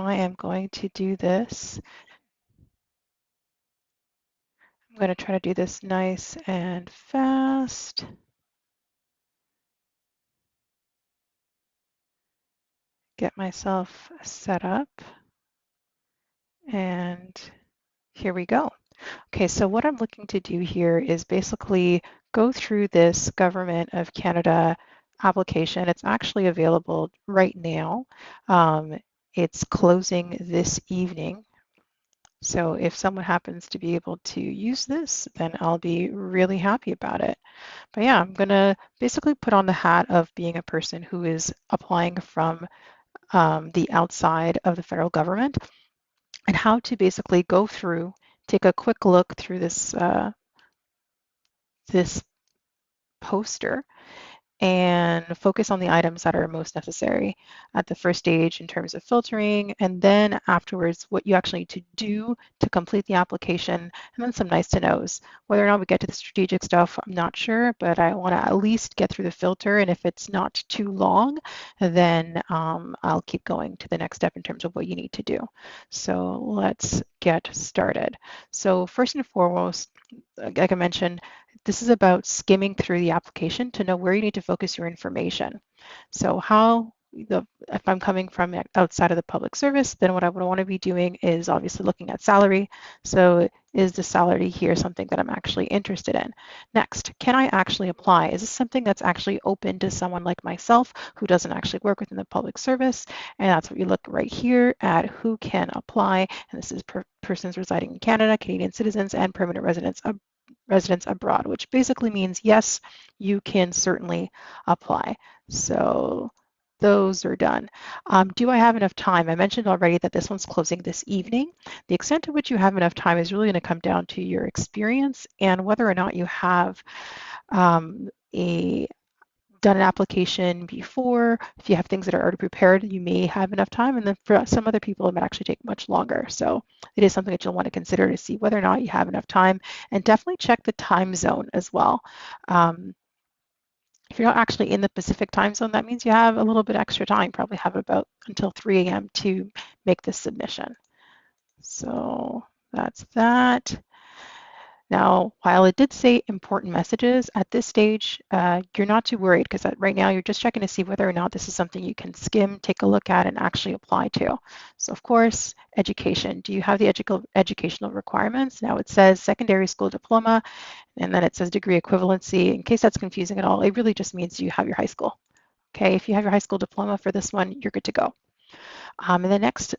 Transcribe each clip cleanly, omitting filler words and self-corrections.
I am going to do this. I'm going to try to do this nice and fast. Get myself set up. And here we go. Okay, so what I'm looking to do here is basically go through this Government of Canada application. It's actually available right now. It's closing this evening. So if someone happens to be able to use this, then I'll be really happy about it. But yeah, I'm going to basically put on the hat of being a person who is applying from the outside of the federal government and how to basically go through, take a quick look through this poster and focus on the items that are most necessary at the first stage in terms of filtering, and then afterwards what you actually need to do to complete the application, and then some nice to knows. Whether or not we get to the strategic stuff, I'm not sure, but I want to at least get through the filter, and if it's not too long, then I'll keep going to the next step in terms of what you need to do. So let's get started. So first and foremost, like I mentioned, this is about skimming through the application to know where you need to focus your information. So if I'm coming from outside of the public service, then what I would want to be doing is obviously looking at salary. So is the salary here something that I'm actually interested in? Next, can I actually apply? Is this something that's actually open to someone like myself who doesn't actually work within the public service? And that's what you look right here at who can apply. And this is persons residing in Canada, Canadian citizens, and permanent residents abroad, which basically means yes, you can certainly apply. So those are done. Do I have enough time? I mentioned already that this one's closing this evening. The extent to which you have enough time is really going to come down to your experience and whether or not you have a done an application before. If you have things that are already prepared, you may have enough time. And then for some other people, it might actually take much longer. So it is something that you'll want to consider to see whether or not you have enough time. And definitely check the time zone as well. If you're not actually in the Pacific time zone, that means you have a little bit extra time, probably have about until 3 a.m. to make this submission. So that's that. Now, while it did say important messages, at this stage, you're not too worried because right now you're just checking to see whether or not this is something you can skim, take a look at, and actually apply to. So of course, education. Do you have the educational requirements? Now it says secondary school diploma, and then it says degree equivalency. In case that's confusing at all, it really just means you have your high school. Okay, if you have your high school diploma for this one, you're good to go. And the next,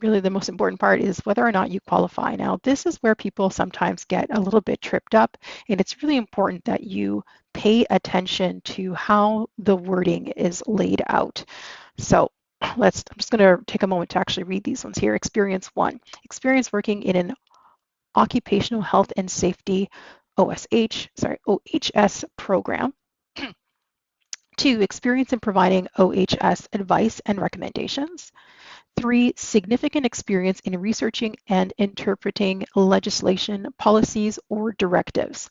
really the most important part is whether or not you qualify. Now, this is where people sometimes get a little bit tripped up, and it's really important that you pay attention to how the wording is laid out. So I'm just going to take a moment to actually read these ones here. Experience 1, experience working in an occupational health and safety OHS program. 2, experience in providing OHS advice and recommendations. 3, significant experience in researching and interpreting legislation, policies, or directives.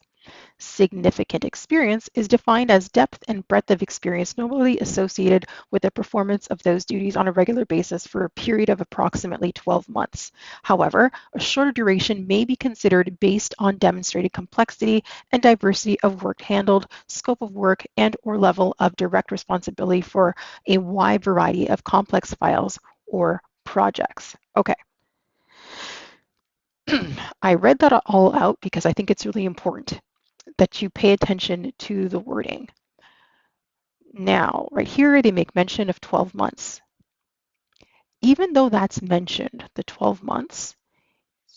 Significant experience is defined as depth and breadth of experience normally associated with the performance of those duties on a regular basis for a period of approximately 12 months. However, a shorter duration may be considered based on demonstrated complexity and diversity of work handled, scope of work, and/or level of direct responsibility for a wide variety of complex files or projects. Okay. I read that all out because I think it's really important that you pay attention to the wording. Now, right here, they make mention of 12 months. Even though that's mentioned, the 12 months,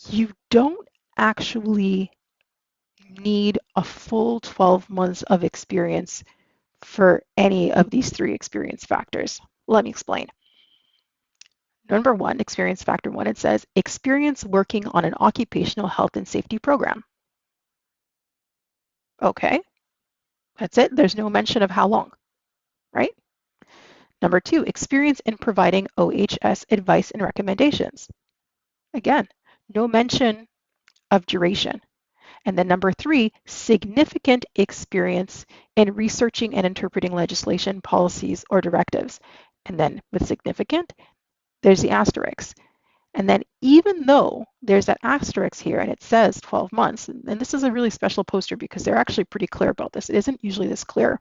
you don't actually need a full 12 months of experience for any of these 3 experience factors. Let me explain. Number 1, experience factor 1, it says experience working on an occupational health and safety program. Okay, that's it. There's no mention of how long, right? Number 2, experience in providing OHS advice and recommendations. Again, no mention of duration. And then number 3, significant experience in researching and interpreting legislation, policies, or directives. And then with significant, there's the asterisk. And then even though there's that asterisk here and it says 12 months, and this is a really special poster because they're actually pretty clear about this. It isn't usually this clear.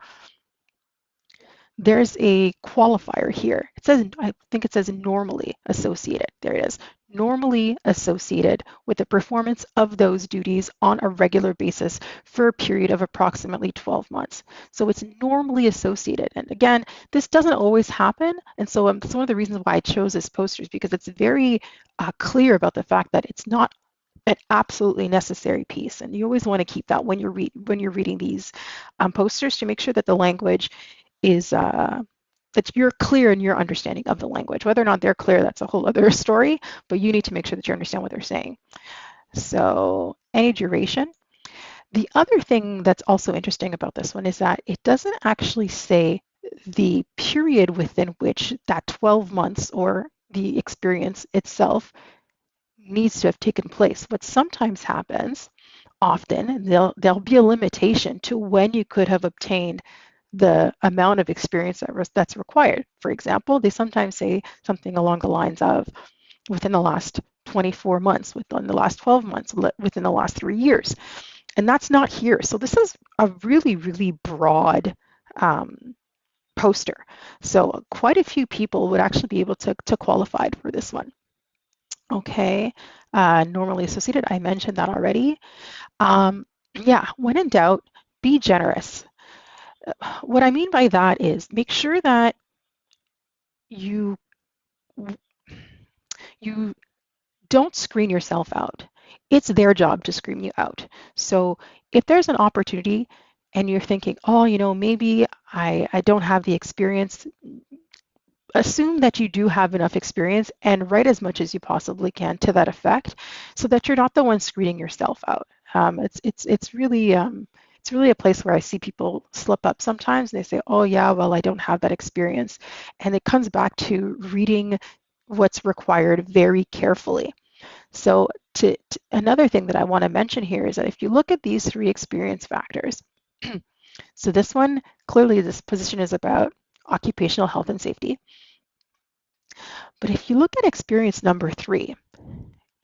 There's a qualifier here. It says, I think it says normally associated. There it is. Normally associated with the performance of those duties on a regular basis for a period of approximately 12 months. So it's normally associated. And again, this doesn't always happen. And so it's one of the reasons why I chose this poster is because it's very clear about the fact that it's not an absolutely necessary piece. And you always want to keep that when you're reading these posters to make sure that the language is that you're clear in your understanding of the language. Whether or not they're clear, that's a whole other story, but you need to make sure that you understand what they're saying. So any duration. The other thing that's also interesting about this one is that it doesn't actually say the period within which that 12 months or the experience itself needs to have taken place. What sometimes happens, often, there'll be a limitation to when you could have obtained the amount of experience that's required. For example, they sometimes say something along the lines of within the last 24 months, within the last 12 months, within the last 3 years. And that's not here. So this is a really, really broad poster. So quite a few people would actually be able to qualify for this one. Okay, normally associated, I mentioned that already. Yeah, when in doubt, be generous. What I mean by that is make sure that you you don't screen yourself out. It's their job to screen you out. So if there's an opportunity and you're thinking, oh, maybe I don't have the experience, assume that you do have enough experience and write as much as you possibly can to that effect so that you're not the one screening yourself out. It's really a place where I see people slip up sometimes and they say, oh yeah, well, I don't have that experience. And it comes back to reading what's required very carefully. So another thing that I want to mention here is that if you look at these 3 experience factors, so this one, clearly this position is about occupational health and safety. But if you look at experience number 3,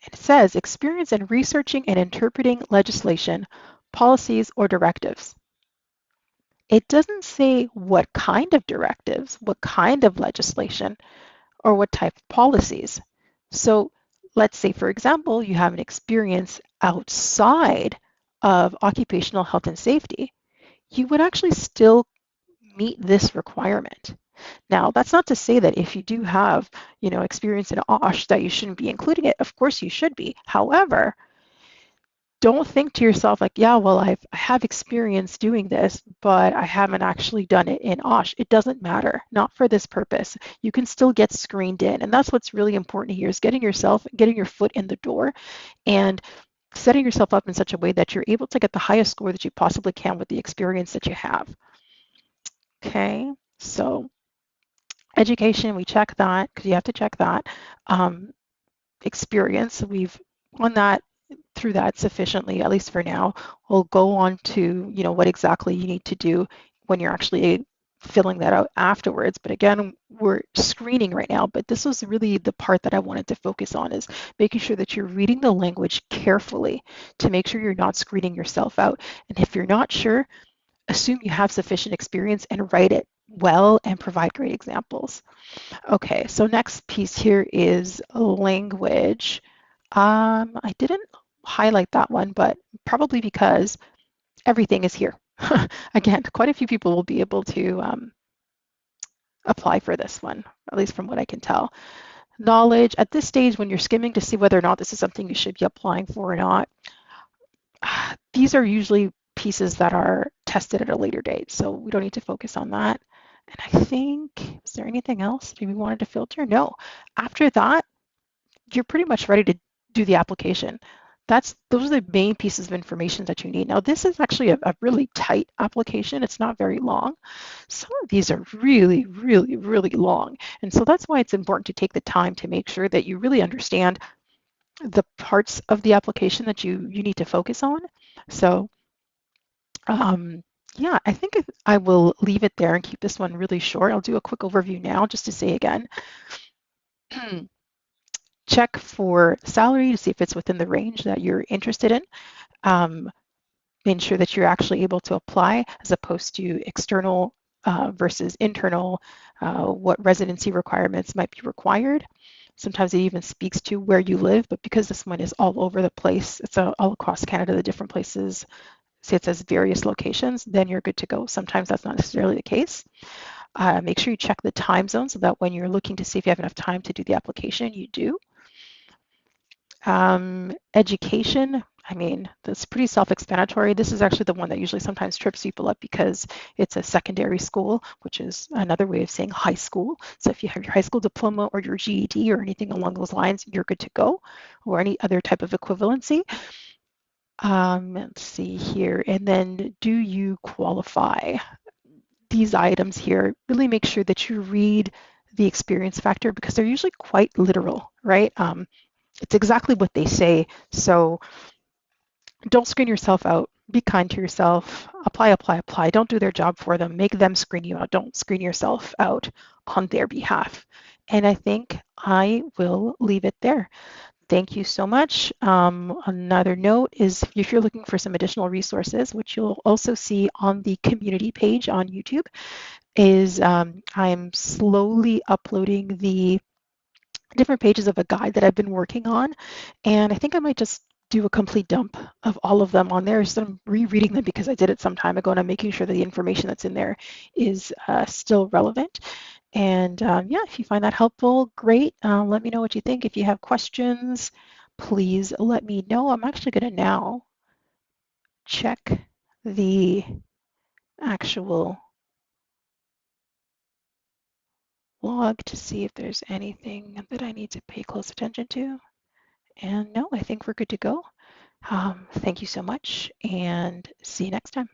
it says experience in researching and interpreting legislation, policies, or directives. It doesn't say what kind of directives, what kind of legislation, or what type of policies. So let's say, for example, you have an experience outside of occupational health and safety. You would actually still meet this requirement. Now, that's not to say that if you do have, experience in OSH that you shouldn't be including it. Of course you should be. However, don't think to yourself like, yeah, well, I have experience doing this, but I haven't actually done it in OSH. It doesn't matter, not for this purpose. You can still get screened in. And that's what's really important here is getting your foot in the door and setting yourself up in such a way that you're able to get the highest score that you possibly can with the experience that you have. Okay, so education, we check that because you have to check that. Experience, we've on that through that sufficiently, at least for now. We'll go on to, what exactly you need to do when you're actually filling that out afterwards. But again, we're screening right now, but this was really the part that I wanted to focus on is making sure that you're reading the language carefully to make sure you're not screening yourself out. And if you're not sure, assume you have sufficient experience and write it well and provide great examples. Okay, so next piece here is language. I didn't highlight that one, but probably because everything is here. Again, quite a few people will be able to apply for this one, at least from what I can tell. Knowledge, at this stage when you're skimming to see whether or not this is something you should be applying for or not, these are usually pieces that are tested at a later date, so we don't need to focus on that. And I think, is there anything else that we wanted to filter? No. After that, you're pretty much ready to do the application. Those are the main pieces of information that you need. Now, this is actually a really tight application. It's not very long. Some of these are really, really, really long. And so that's why it's important to take the time to make sure that you really understand the parts of the application that you need to focus on. So yeah, I think I will leave it there and keep this one really short. I'll do a quick overview now just to say again. check for salary to see if it's within the range that you're interested in. Ensure that you're actually able to apply as opposed to external versus internal, what residency requirements might be required. Sometimes it even speaks to where you live, but because this one is all over the place, it's all across Canada, the different places, say it says various locations, then you're good to go. Sometimes that's not necessarily the case. Make sure you check the time zone so that when you're looking to see if you have enough time to do the application, you do. Education, I mean, that's pretty self-explanatory. This is actually the one that usually sometimes trips people up because it's a secondary school, which is another way of saying high school. So if you have your high school diploma or your GED or anything along those lines, you're good to go, or any other type of equivalency. Let's see here. And then, do you qualify? These items here, really make sure that you read the experience factor because they're usually quite literal, right? It's exactly what they say. So don't screen yourself out. Be kind to yourself. Apply, apply, apply. Don't do their job for them. Make them screen you out. Don't screen yourself out on their behalf. And I think I will leave it there. Thank you so much. Another note is if you're looking for some additional resources, which you'll also see on the community page on YouTube, is I'm slowly uploading the different pages of a guide that I've been working on. And I think I might just do a complete dump of all of them on there. So I'm rereading them because I did it some time ago and I'm making sure that the information that's in there is still relevant. And yeah, if you find that helpful, great. Let me know what you think. If you have questions, please let me know. I'm actually going to now check the actual log to see if there's anything that I need to pay close attention to. And no, I think we're good to go. Thank you so much and see you next time.